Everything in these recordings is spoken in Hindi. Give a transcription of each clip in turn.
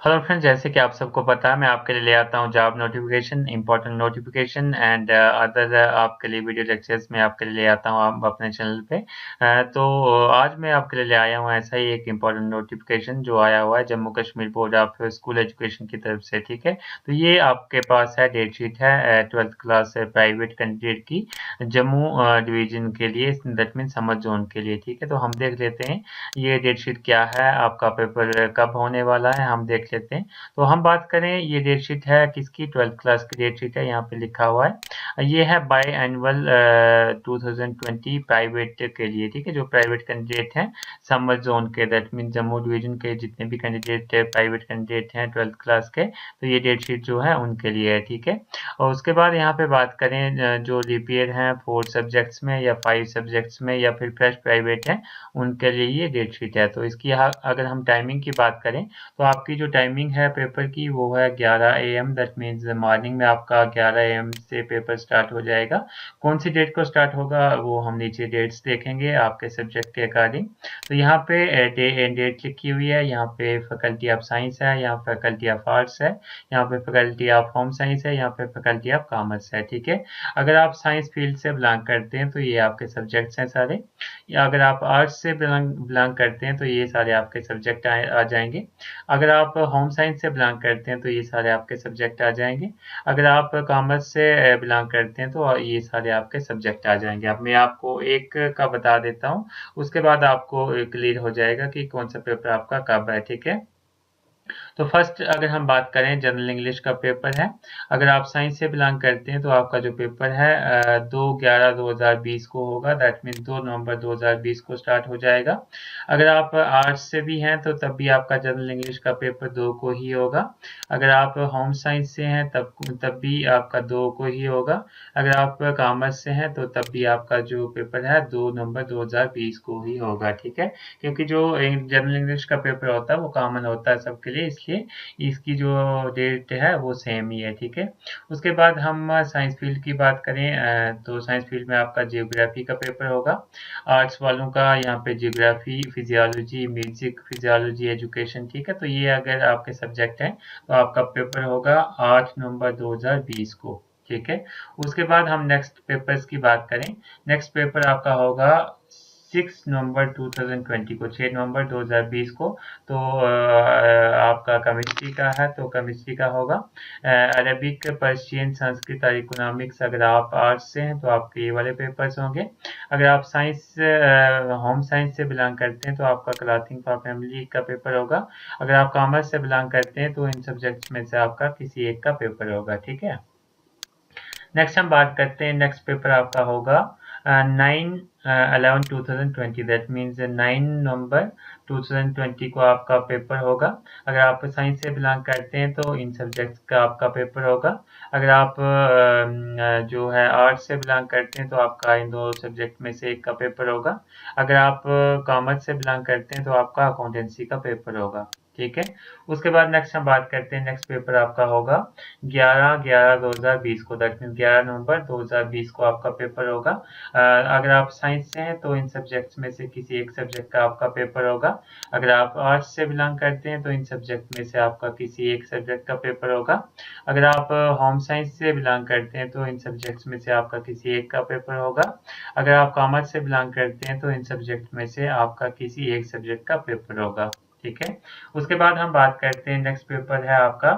हेलो फ्रेंड्स, जैसे कि आप सबको पता है मैं आपके लिए ले आता हूँ job notification, important notification and other आपके लिए वीडियो लेक्चर्स में आपके लिए ले आता हूँ आप अपने चैनल पे। तो आज मैं आपके लिए ले आया हूँ ऐसा ही एक इंपॉर्टेंट नोटिफिकेशन जो आया हुआ है Jammu Kashmir board of school education की तरफ से। ठीक है, तो ये आपके पास है, डेट शीट है 12th क्लास प्राइवेट कैंडिडेट की जम्मू डिवीजन के लिए, दैट मीन समर जोन के लिए। ठीक है, तो हम देख लेते हैं ये डेट शीट क्या है, आपका पेपर कब होने वाला है, हम देख लेते हैं। तो हम बात करें, ये डेट शीट है किसकी, 12th क्लास की डेट शीट है, यहाँ पे लिखा हुआ है। ये है बाई एनुअल 2020 प्राइवेट के लिए। ठीक है, जो प्राइवेट कैंडिडेट हैं समर जोन के, दैट मीन जम्मू डिवीजन के जितने भी कैंडिडेट प्राइवेट कैंडिडेट हैं 12th क्लास के, तो ये डेट शीट जो है उनके लिए है। ठीक है, और उसके बाद यहाँ पे बात करें जो लीप ईयर हैं 4 सब्जेक्ट्स में या 5 सब्जेक्ट्स में या फिर फ्रेश प्राइवेट है उनके लिए ये डेट शीट है। तो इसकी अगर हम टाइमिंग की बात करें तो आपकी जो टाइमिंग है पेपर की वो है 11 AM, दैट मीन्स मॉर्निंग में आपका 11 AM से पेपर स्टार्ट हो जाएगा। कौन सी डेट को स्टार्ट होगा वो हम नीचे डेट्स देखेंगे आपके सब्जेक्ट के अकॉर्डिंग। तो यहाँ पे डेट लिखी हुई है, यहाँ पे फैकल्टी ऑफ साइंस है, यहाँ फैकल्टी ऑफ आर्ट्स है, यहाँ पे फैकल्टी ऑफ होम साइंस है, यहाँ पे फैकल्टी ऑफ कॉमर्स है। ठीक है, अगर आप साइंस फील्ड से बिलोंग करते हैं तो ये आपके सब्जेक्ट्स हैं सारे, या अगर आप आर्ट्स से बिलोंग करते हैं तो ये सारे आपके सब्जेक्ट आ जाएंगे। अगर आप होम साइंस से बिलोंग करते हैं तो ये सारे आपके सब्जेक्ट आ जाएंगे। अगर आप कॉमर्स से बिलोंग करते हैं तो ये सारे आपके सब्जेक्ट आ जाएंगे। अब मैं आपको एक का बता देता हूँ, उसके बाद आपको क्लियर हो जाएगा कि कौन सा पेपर आपका कब है। ठीक है, तो फर्स्ट अगर हम बात करें जनरल इंग्लिश का पेपर है। अगर आप साइंस से बिलोंग करते हैं तो आपका जो पेपर है 2/11/2020 को होगा, दैट मीन्स 2 नवंबर 2020 को स्टार्ट हो जाएगा। अगर आप आर्ट्स से भी हैं तो तब भी आपका जनरल इंग्लिश का पेपर 2 को ही होगा। अगर आप होम साइंस से हैं तब भी आपका 2 को ही होगा। अगर आप कॉमर्स से हैं तो तब भी आपका जो पेपर है 2 नवंबर 2020 को ही होगा। ठीक है, क्योंकि जो जनरल इंग्लिश का पेपर होता है वो कॉमन होता है सबके लिए, इसलिए इसकी जो डेट है वो सेम ही है। ठीक है, उसके बाद हम साइंस फील्ड की बात करें तो साइंस फील्ड में आपका जियोग्राफी का पेपर होगा। आर्ट्स वालों का यहाँ पे geography, physiology, music, physiology, education. ठीक है, तो ये अगर आपके सब्जेक्ट हैं तो आपका पेपर होगा 8 नवंबर 2020 को। ठीक है, उसके बाद हम नेक्स्ट पेपर्स की बात करें। नेक्स्ट पेपर आपका होगा 6 नवंबर 2020 को, 6 नवंबर 2020 को। तो आपका केमिस्ट्री का है तो केमिस्ट्री का होगा। अरबिक, पर्शियन, संस्कृत और इकोनॉमिक्स अगर आप आर्ट्स से हैं तो आपके ये वाले पेपर्स होंगे। अगर आप साइंस, होम साइंस से बिलोंग करते हैं तो आपका क्लॉथिंग फॉर फैमिली का पेपर होगा। अगर आप कॉमर्स से बिलोंग करते हैं तो इन सब्जेक्ट्स में से आपका किसी एक का पेपर होगा। ठीक है, नेक्स्ट हम बात करते हैं, नेक्स्ट पेपर आपका होगा 9/11/2020, दैट मीन्स 9 नवंबर 2020 को आपका पेपर होगा। अगर आप साइंस से बिलोंग करते हैं तो इन सब्जेक्ट्स का आपका पेपर होगा। अगर आप जो है आर्ट्स से बिलोंग करते हैं तो आपका इन दो सब्जेक्ट में से एक का पेपर होगा। अगर आप कॉमर्स से बिलोंग करते हैं तो आपका अकाउंटेंसी का पेपर होगा। ठीक है, उसके बाद नेक्स्ट हम बात करते हैं, नेक्स्ट पेपर आपका होगा 11/11/2020 को, दैट मीन्स 11 नवंबर 2020 को आपका पेपर होगा। अगर आप साइंस से हैं तो इन सब्जेक्ट्स में से किसी एक सब्जेक्ट का आपका पेपर होगा। अगर आप आर्ट्स से बिलोंग करते हैं तो इन सब्जेक्ट में से आपका किसी एक सब्जेक्ट का पेपर होगा। अगर आप होम साइंस से बिलोंग करते हैं तो इन सब्जेक्ट्स में से आपका किसी एक का पेपर होगा। अगर आप कॉमर्स से बिलोंग करते हैं तो इन सब्जेक्ट में से आपका किसी एक सब्जेक्ट का पेपर होगा। ठीक है, उसके बाद हम बात करते हैं, नेक्स्ट पेपर है आपका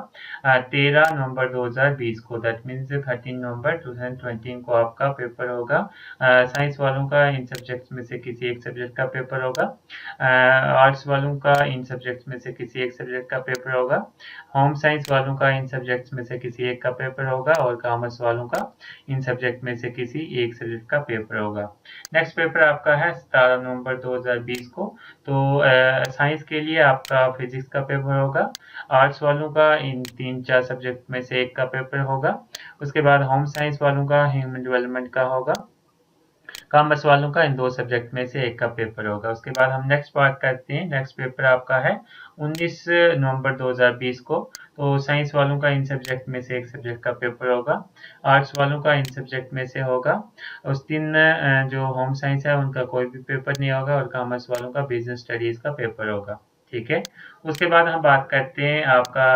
13 नवंबर 2020 को, दैट मीन्स 13 नवंबर 2020 को आपका पेपर होगा। साइंस वालों का इन सब्जेक्ट्स में से किसी एक सब्जेक्ट का पेपर होगा। आर्ट्स वालों का इन सब्जेक्ट्स में से किसी एक सब्जेक्ट का पेपर होगा। होम साइंस वालों का इन सब्जेक्ट्स में से किसी एक का पेपर होगा और कॉमर्स वालों का इन सब्जेक्ट में से किसी एक सब्जेक्ट का पेपर होगा। नेक्स्ट पेपर आपका है 17 नवंबर 2020 को। तो साइंस के लिए आपका फिजिक्स का पेपर होगा। आर्ट्स वालों का इन 3-4 सब्जेक्ट में से एक का पेपर होगा। उसके बाद होम साइंस वालों का ह्यूमन डेवलपमेंट का होगा। कॉमर्स वालों का इन दो सब्जेक्ट में से एक का पेपर होगा। उसके बाद हम नेक्स्ट बात करते हैं, नेक्स्ट पेपर आपका है 19 नवंबर 2020 को। तो साइंस वालों का इन सब्जेक्ट में से एक सब्जेक्ट का पेपर होगा। आर्ट्स वालों का इन सब्जेक्ट में से होगा। उस दिन जो होम साइंस है उनका कोई भी पेपर नहीं होगा और कॉमर्स वालों का बिजनेस स्टडीज का पेपर होगा। ठीक है। उसके बाद हम बात करते हैं आपका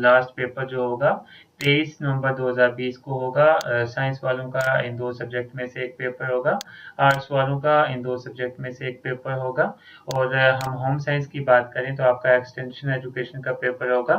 लास्ट पेपर जो होगा 23 नवंबर 2020 को होगा। साइंस वालों का इन 2 सब्जेक्ट में से एक पेपर होगा, आर्ट्स वालों का इन 2 सब्जेक्ट में से एक पेपर होगा। और हम होम साइंस की बात करें तो आपका एक्सटेंशन एजुकेशन का पेपर होगा,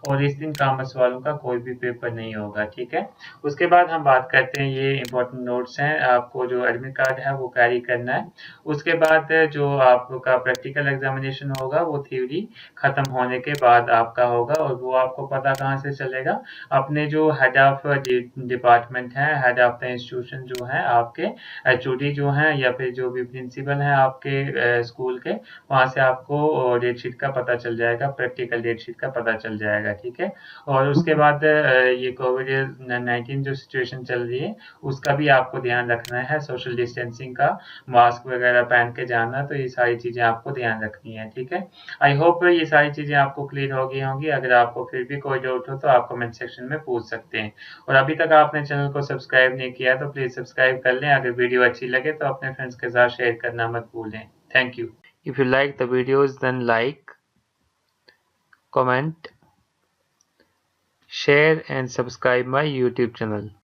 और इस दिन कॉमर्स वालों का कोई भी पेपर नहीं होगा, ठीक है। उसके बाद हम बात करते हैं, ये इंपॉर्टेंट नोट्स हैं, आपको जो एडमिट कार्ड है वो कैरी करना है। उसके बाद जो आपका प्रैक्टिकल एग्जामिनेशन होगा वो थ्योरी खत्म होने के बाद आपका होगा, और वो आपको पता कहाँ से चलेगा, अपने जो हेड ऑफ डिपार्टमेंट है, हेड ऑफ द इंस्टीट्यूशन जो है आपके, एचओडी जो हैं या फिर जो भी प्रिंसिपल हैं आपके स्कूल के, वहाँ से आपको डेट शीट का पता चल जाएगा, प्रैक्टिकल डेट शीट का पता चल जाएगा, ठीक है। और उसके बाद ये कोविड-19 जो सिचुएशन चल रही है उसका भी आपको ध्यान रखना है, सोशल डिस्टेंसिंग का, मास्क वगैरह पहन के जाना, तो ये सारी चीजें आपको ध्यान रखनी है, ठीक है। आई होप ये सारी चीजें आपको क्लियर हो गई होंगी। अगर आपको फिर भी कोई डाउट हो तो आप कमेंट सेक्शन में पूछ सकते हैं। और अभी तक आपने चैनल को सब्सक्राइब नहीं किया तो प्लीज सब्सक्राइब कर लें। अगर वीडियो अच्छी लगे तो अपने फ्रेंड्स के साथ शेयर करना मत भूलें। Thank you. If you like the videos then like, comment, share and subscribe my YouTube channel.